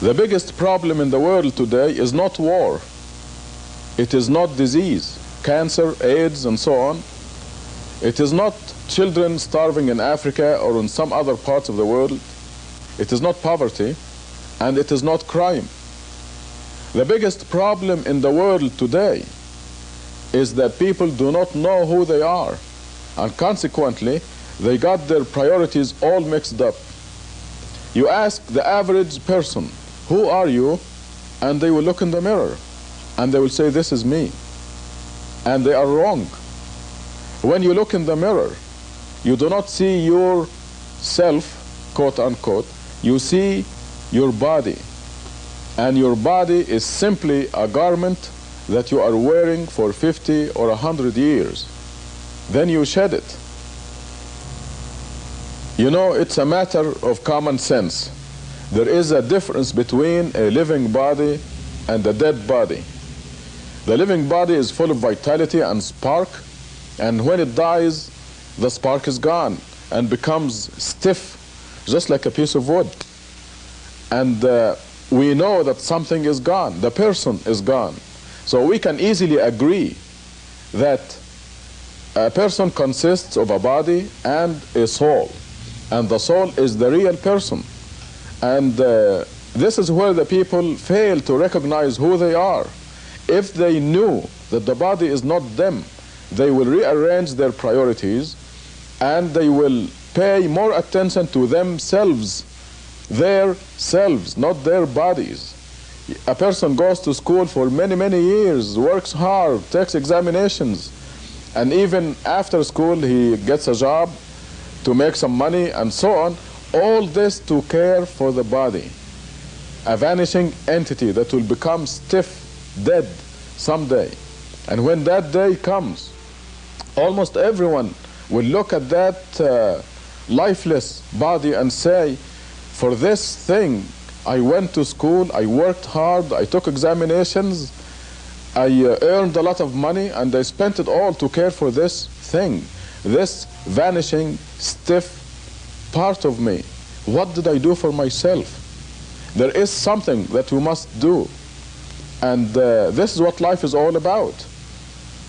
The biggest problem in the world today is not war. It is not disease, cancer, AIDS, and so on. It is not children starving in Africa or in some other parts of the world. It is not poverty, and it is not crime. The biggest problem in the world today is that people do not know who they are, and consequently, they got their priorities all mixed up. You ask the average person, who are you? And they will look in the mirror and they will say, this is me. And they are wrong. When you look in the mirror, you do not see yourself, quote unquote, you see your body. And your body is simply a garment that you are wearing for 50 or 100 years. Then you shed it. You know, it's a matter of common sense. There is a difference between a living body and a dead body. The living body is full of vitality and spark, and when it dies, the spark is gone and becomes stiff, just like a piece of wood. And we know that something is gone, the person is gone. So we can easily agree that a person consists of a body and a soul, and the soul is the real person. And this is where the people fail to recognize who they are. If they knew that the body is not them, they will rearrange their priorities and they will pay more attention to themselves, their selves, not their bodies. A person goes to school for many, many years, works hard, takes examinations, and even after school he gets a job to make some money and so on. All this to care for the body, a vanishing entity that will become stiff, dead someday. And when that day comes, almost everyone will look at that lifeless body and say, for this thing, I went to school, I worked hard, I took examinations, I earned a lot of money, and I spent it all to care for this thing, this vanishing, stiff part of me. What did I do for myself? There is something that we must do, and this is what life is all about.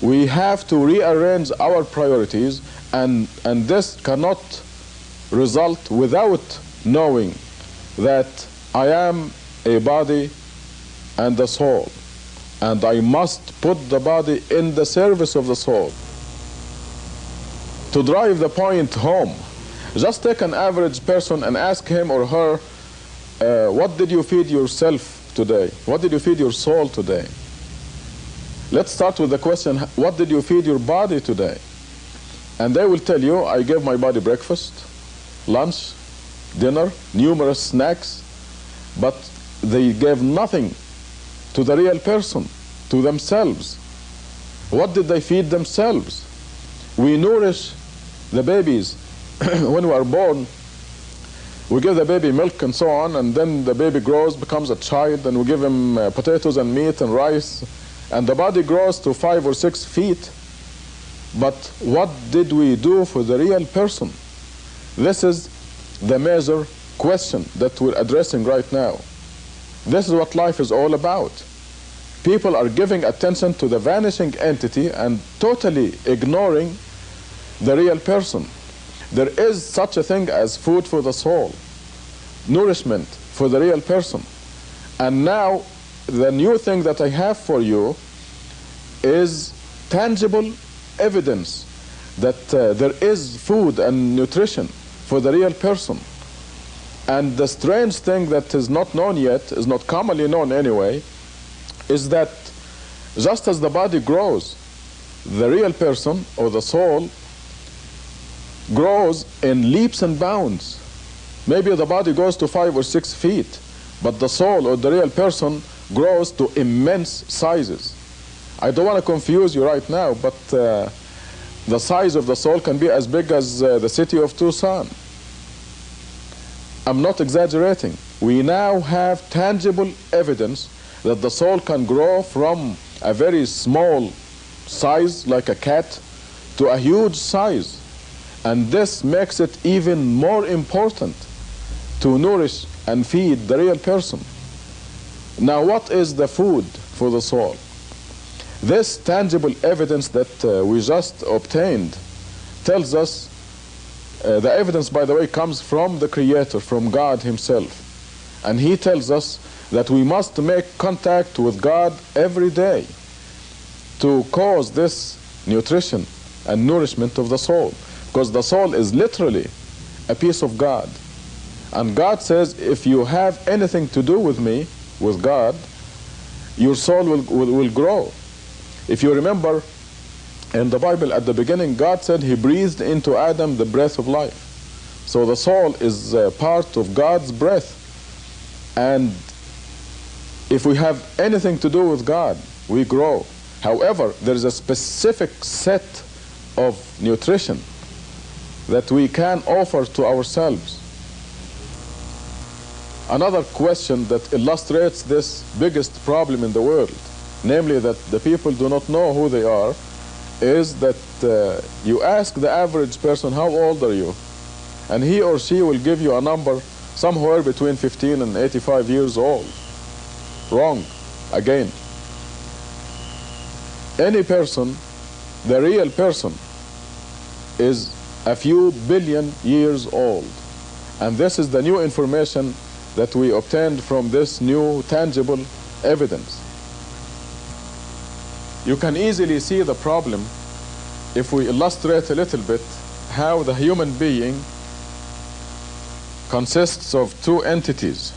We have to rearrange our priorities, and this cannot result without knowing that I am a body and a soul, and I must put the body in the service of the soul. To drive the point home, just take an average person and ask him or her, what did you feed yourself today? What did you feed your soul today? Let's start with the question, what did you feed your body today? And they will tell you, I gave my body breakfast, lunch, dinner, numerous snacks, but they gave nothing to the real person, to themselves. What did they feed themselves? We nourish the babies when we are born. We give the baby milk and so on, and then the baby grows, becomes a child, and we give him potatoes and meat and rice, and the body grows to 5 or 6 feet. But what did we do for the real person? This is the major question that we're addressing right now. This is what life is all about. People are giving attention to the vanishing entity and totally ignoring the real person. there is such a thing as food for the soul, nourishment for the real person. And now the new thing that I have for you is tangible evidence that there is food and nutrition for the real person. And the strange thing that is not known yet, is not commonly known anyway, is that just as the body grows, the real person or the soul grows in leaps and bounds. Maybe the body goes to 5 or 6 feet, but the soul or the real person grows to immense sizes. I don't want to confuse you right now, but the size of the soul can be as big as the city of Tucson. I'm not exaggerating. We now have tangible evidence that the soul can grow from a very small size, like a cat, to a huge size. And this makes it even more important to nourish and feed the real person. Now, what is the food for the soul? This tangible evidence that we just obtained tells us, the evidence, by the way, comes from the Creator, from God Himself. And He tells us that we must make contact with God every day to cause this nutrition and nourishment of the soul. Because the soul is literally a piece of God. And God says, if you have anything to do with me, with God, your soul will grow. If you remember, in the Bible at the beginning, God said He breathed into Adam the breath of life. So the soul is part of God's breath. And if we have anything to do with God, we grow. However, there is a specific set of nutrition that we can offer to ourselves. Another question that illustrates this biggest problem in the world, namely that the people do not know who they are, is that you ask the average person, how old are you? And he or she will give you a number somewhere between 15 and 85 years old. Wrong. Again. Any person, the real person, is a few billion years old. And this is the new information that we obtained from this new tangible evidence. You can easily see the problem if we illustrate a little bit how the human being consists of two entities.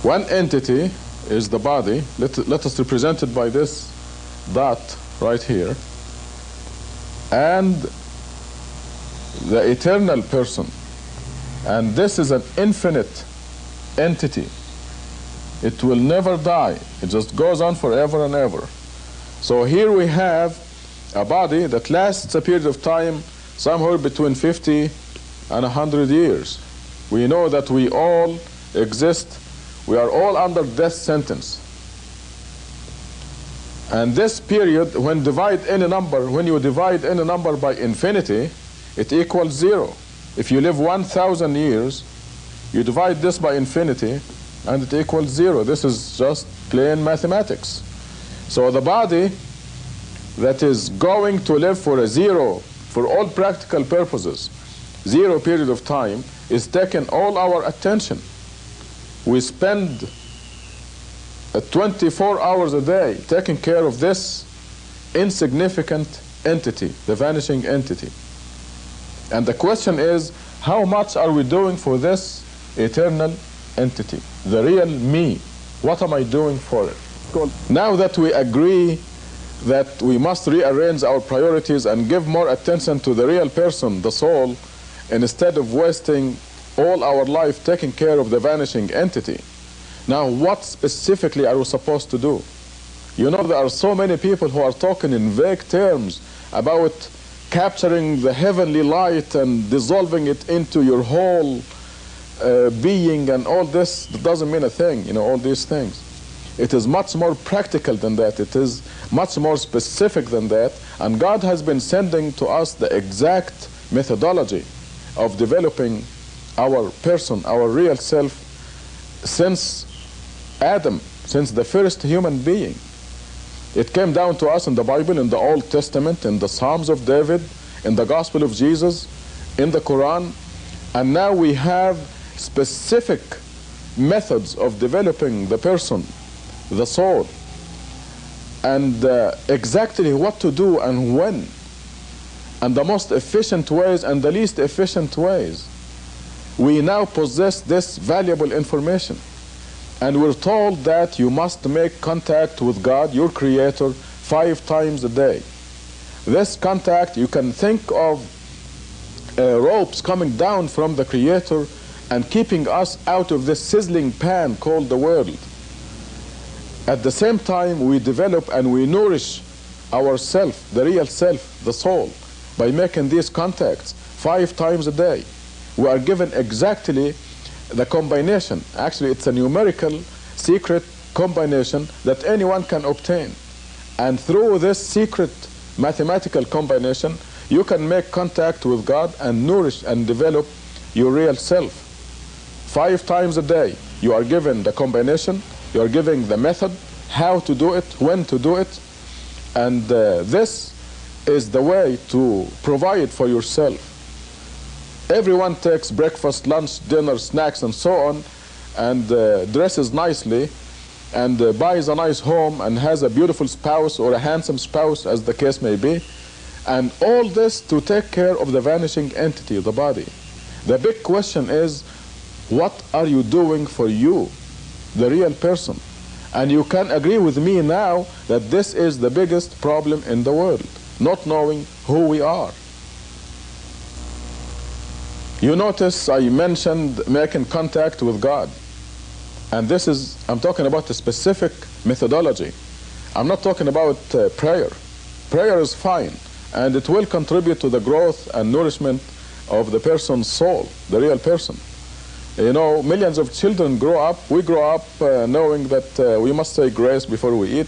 One entity is the body. Let us represent it by this dot right here. And the eternal person. And this is an infinite entity. It will never die. It just goes on forever and ever. So here we have a body that lasts a period of time somewhere between 50 and 100 years. We know that we all exist. We are all under death sentence. And this period, when you divide any number by infinity, it equals 0. If you live 1,000 years, you divide this by infinity, and it equals 0. This is just plain mathematics. So the body that is going to live for a 0, for all practical purposes, 0 period of time, is taking all our attention. We spend 24 hours a day taking care of this insignificant entity, the vanishing entity. And the question is, how much are we doing for this eternal entity, the real me? What am I doing for it? Now that we agree that we must rearrange our priorities and give more attention to the real person, the soul, instead of wasting all our life taking care of the vanishing entity. Now, what specifically are we supposed to do? You know, there are so many people who are talking in vague terms about capturing the heavenly light and dissolving it into your whole being, and all this doesn't mean a thing, you know, all these things. It is much more practical than that. It is much more specific than that. And God has been sending to us the exact methodology of developing our person, our real self, since Adam, since the first human being. It came down to us in the Bible, in the Old Testament, in the Psalms of David, in the Gospel of Jesus, in the Quran, and now we have specific methods of developing the person, the soul, and exactly what to do and when, and the most efficient ways and the least efficient ways. We now possess this valuable information, and we're told that you must make contact with God, your Creator, 5 times a day. This contact, you can think of ropes coming down from the Creator and keeping us out of this sizzling pan called the world. At the same time, we develop and we nourish ourself, the real self, the soul, by making these contacts 5 times a day. We are given exactly the combination. Actually, it's a numerical secret combination that anyone can obtain. And through this secret mathematical combination, you can make contact with God and nourish and develop your real self. 5 times a day, you are given the combination, you are given the method, how to do it, when to do it, and this is the way to provide for yourself. Everyone takes breakfast, lunch, dinner, snacks, and so on, and dresses nicely, and buys a nice home, and has a beautiful spouse or a handsome spouse, as the case may be, and all this to take care of the vanishing entity, the body. The big question is, what are you doing for you, the real person? And you can agree with me now that this is the biggest problem in the world, not knowing who we are. You notice I mentioned making contact with God. And this is, I'm talking about a specific methodology. I'm not talking about prayer. Prayer is fine, and it will contribute to the growth and nourishment of the person's soul, the real person. You know, millions of children grow up, we grow up knowing that we must say grace before we eat,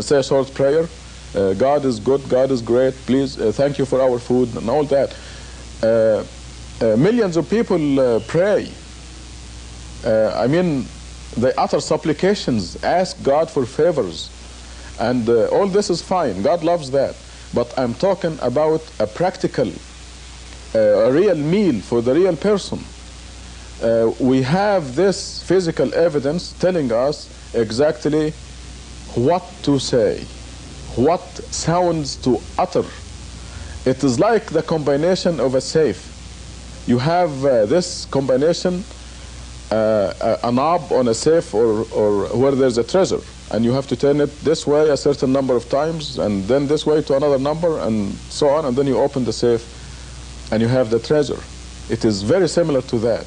say a short prayer. God is good, God is great, please, thank you for our food, and all that. Millions of people pray. I mean, they utter supplications, ask God for favors, and all this is fine. God loves that. But I'm talking about a practical, a real meal for the real person. We have this physical evidence telling us exactly what to say, what sounds to utter. It is like the combination of a safe. You have this combination, a knob on a safe or where there's a treasure, and you have to turn it this way a certain number of times, and then this way to another number, and so on, and then you open the safe and you have the treasure. It is very similar to that.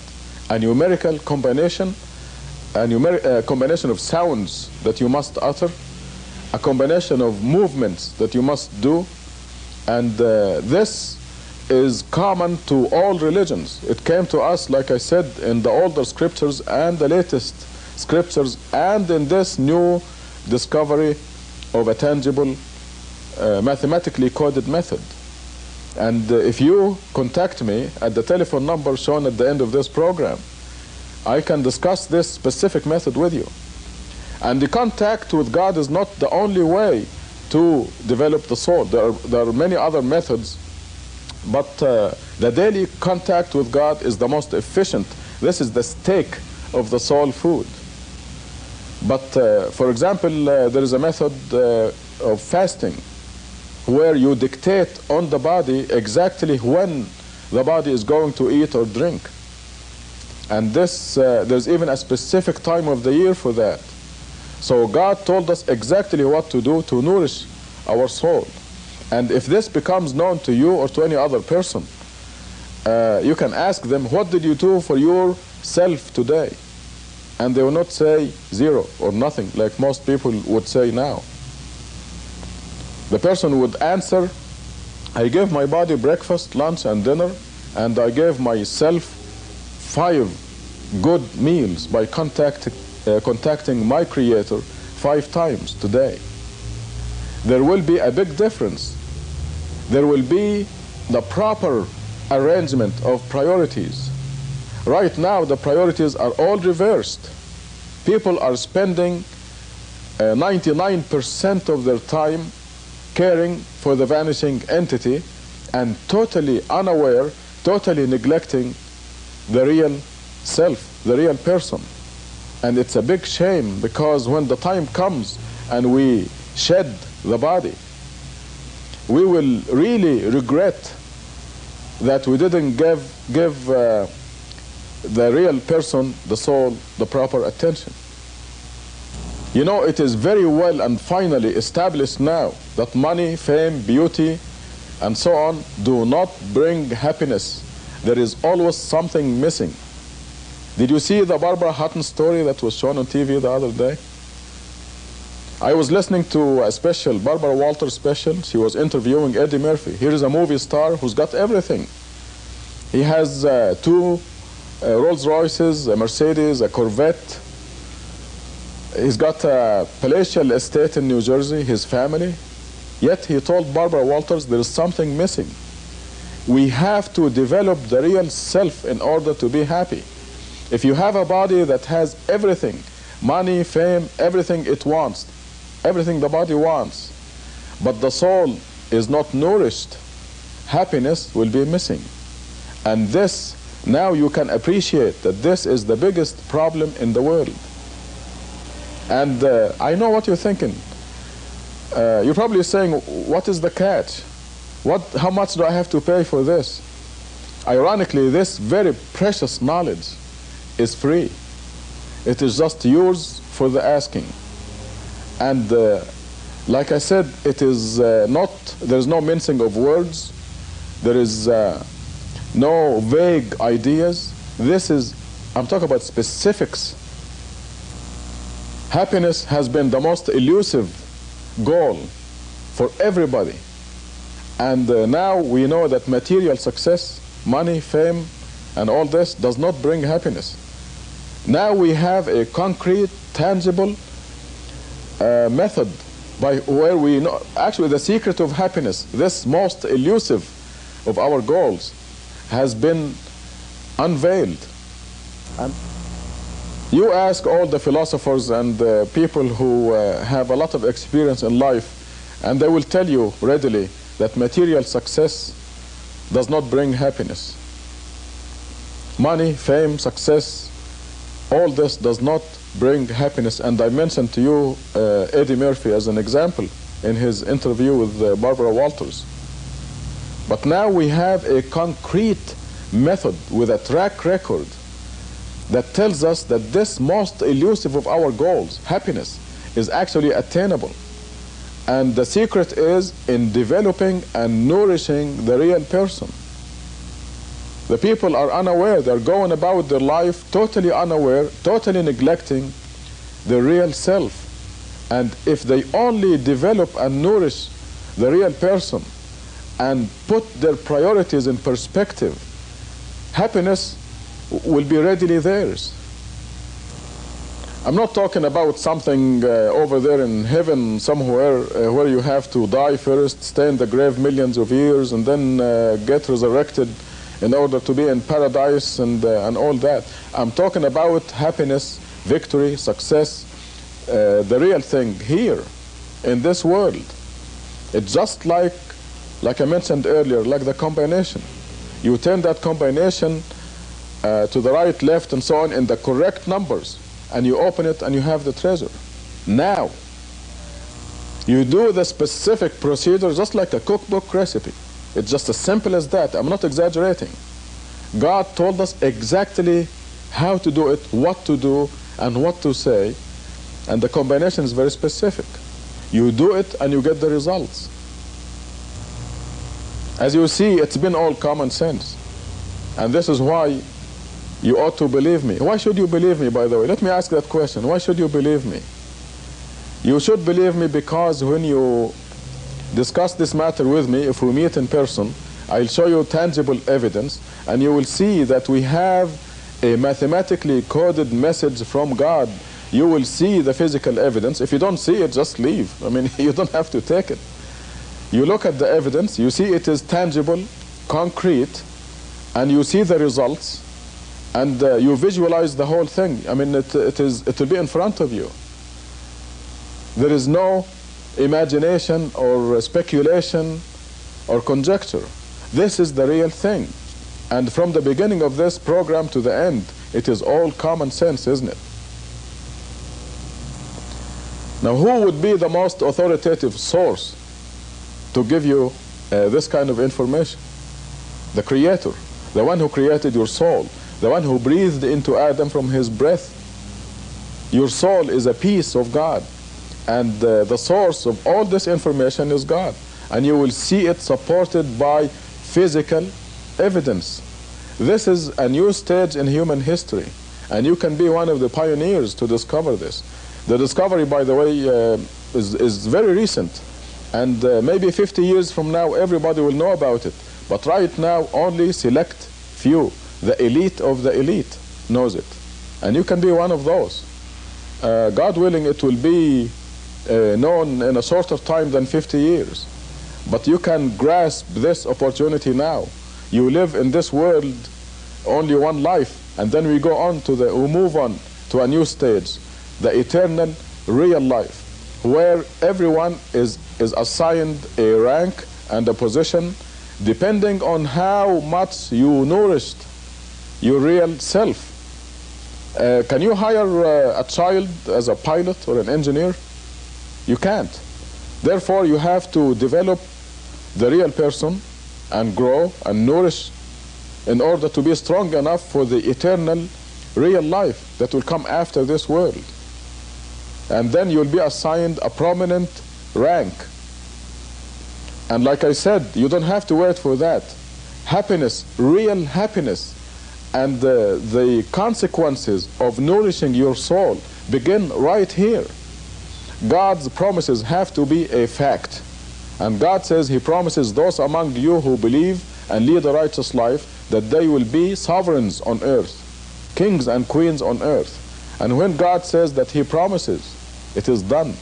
A numerical combination, a combination of sounds that you must utter, a combination of movements that you must do, and this is common to all religions. It came to us, like I said, in the older scriptures and the latest scriptures, and in this new discovery of a tangible, mathematically coded method. And if you contact me at the telephone number shown at the end of this program, I can discuss this specific method with you. And the contact with God is not the only way to develop the soul. There are many other methods, but the daily contact with God is the most efficient. This is the steak of the soul food. But for example, there is a method of fasting, where you dictate on the body exactly when the body is going to eat or drink. And this, there's even a specific time of the year for that. So God told us exactly what to do to nourish our soul. And if this becomes known to you or to any other person, you can ask them, what did you do for yourself today? And they will not say zero or nothing, like most people would say now. The person would answer, I gave my body breakfast, lunch, and dinner, and I gave myself 5 good meals by contacting my Creator 5 times today. There will be a big difference. There will be the proper arrangement of priorities. Right now, the priorities are all reversed. People are spending 99% of their time caring for the vanishing entity and totally unaware, totally neglecting the real self, the real person. And it's a big shame, because when the time comes and we shed the body, we will really regret that we didn't give the real person, the soul, the proper attention. You know, it is very well and finally established now that money, fame, beauty, and so on do not bring happiness. There is always something missing. Did you see the Barbara Hutton story that was shown on TV the other day? I was listening to a special, Barbara Walters special. She was interviewing Eddie Murphy. Here is a movie star who's got everything. He has two Rolls Royces, a Mercedes, a Corvette. He's got a palatial estate in New Jersey, his family. Yet he told Barbara Walters there is something missing. We have to develop the real self in order to be happy. If you have a body that has everything, money, fame, everything it wants, everything the body wants, but the soul is not nourished, happiness will be missing. And this, now you can appreciate that this is the biggest problem in the world. And I know what you're thinking. You're probably saying, what is the catch? How much do I have to pay for this? Ironically, this very precious knowledge is free. It is just yours for the asking. And like I said, it is there's no mincing of words. There is no vague ideas. I'm talking about specifics. Happiness has been the most elusive goal for everybody. And now we know that material success, money, fame, and all this does not bring happiness. Now we have a concrete, tangible method by where we know, actually the secret of happiness, this most elusive of our goals, has been unveiled. And you ask all the philosophers and people who have a lot of experience in life, and they will tell you readily that material success does not bring happiness. Money, fame, success, all this does not bring happiness. And I mentioned to you Eddie Murphy as an example in his interview with Barbara Walters. But now we have a concrete method with a track record that tells us that this most elusive of our goals, happiness, is actually attainable. And the secret is in developing and nourishing the real person. The people are unaware. They're going about their life totally unaware, totally neglecting the real self. And if they only develop and nourish the real person and put their priorities in perspective, happiness will be readily theirs. I'm not talking about something over there in heaven somewhere where you have to die first, stay in the grave millions of years, and then get resurrected in order to be in paradise and all that. I'm talking about happiness, victory, success, the real thing here in this world. It's just like I mentioned earlier, like the combination. You turn that combination to the right, left, and so on in the correct numbers, and you open it and you have the treasure. Now, you do the specific procedure just like a cookbook recipe. It's just as simple as that. I'm not exaggerating. God told us exactly how to do it, what to do, and what to say, and the combination is very specific. You do it and you get the results. As you see, it's been all common sense. And this is why you ought to believe me. Why should you believe me, by the way? Let me ask that question. Why should you believe me? You should believe me because when you discuss this matter with me, if we meet in person, I'll show you tangible evidence, and you will see that we have a mathematically coded message from God. You will see the physical evidence. If you don't see it, just leave. I mean, you don't have to take it. You look at the evidence, you see it is tangible, concrete, and you see the results, and you visualize the whole thing. I mean, it will be in front of you. There is no imagination or speculation or conjecture. This is the real thing. And from the beginning of this program to the end, it is all common sense, isn't it? Now, who would be the most authoritative source to give you this kind of information? The Creator, the one who created your soul, the one who breathed into Adam from his breath. Your soul is a piece of God, and the source of all this information is God. And you will see it supported by physical evidence. This is a new stage in human history, and you can be one of the pioneers to discover this. The discovery, by the way, is very recent, and maybe 50 years from now everybody will know about it. But right now only select few, the elite of the elite, knows it. And you can be one of those. God willing, it will be known in a shorter time than 50 years. But you can grasp this opportunity now. You live in this world only one life, and then we move on to a new stage, the eternal real life, where everyone is assigned a rank and a position depending on how much you nourished your real self. Can you hire a child as a pilot or an engineer? You can't. Therefore, you have to develop the real person and grow and nourish in order to be strong enough for the eternal real life that will come after this world. And then you'll be assigned a prominent rank. And like I said, you don't have to wait for that. Happiness, real happiness, and the consequences of nourishing your soul begin right here. God's promises have to be a fact. And God says He promises those among you who believe and lead a righteous life that they will be sovereigns on earth, kings and queens on earth. And when God says that He promises, it is done.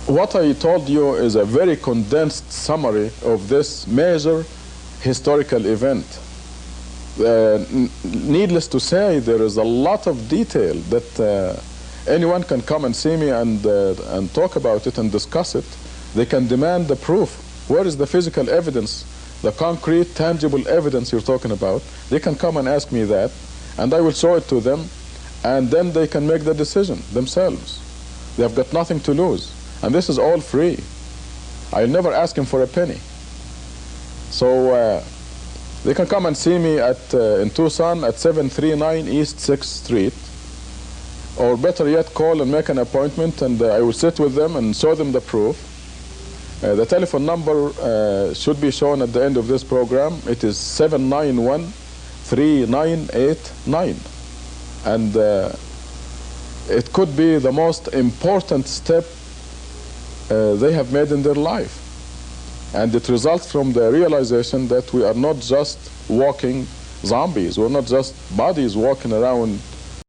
What I told you is a very condensed summary of this major historical event. Needless to say, there is a lot of detail that anyone can come and see me and talk about it and discuss it. They can demand the proof. Where is the physical evidence, the concrete, tangible evidence you're talking about? They can come and ask me that, and I will show it to them, and then they can make the decision themselves. They have got nothing to lose. And this is all free. I'll never ask them for a penny. So they can come and see me in Tucson at 739 East 6th Street. Or better yet, call and make an appointment, and I will sit with them and show them the proof. The telephone number should be shown at the end of this program. It is 791-3989. And it could be the most important step they have made in their life. And it results from the realization that we are not just walking zombies. We're not just bodies walking around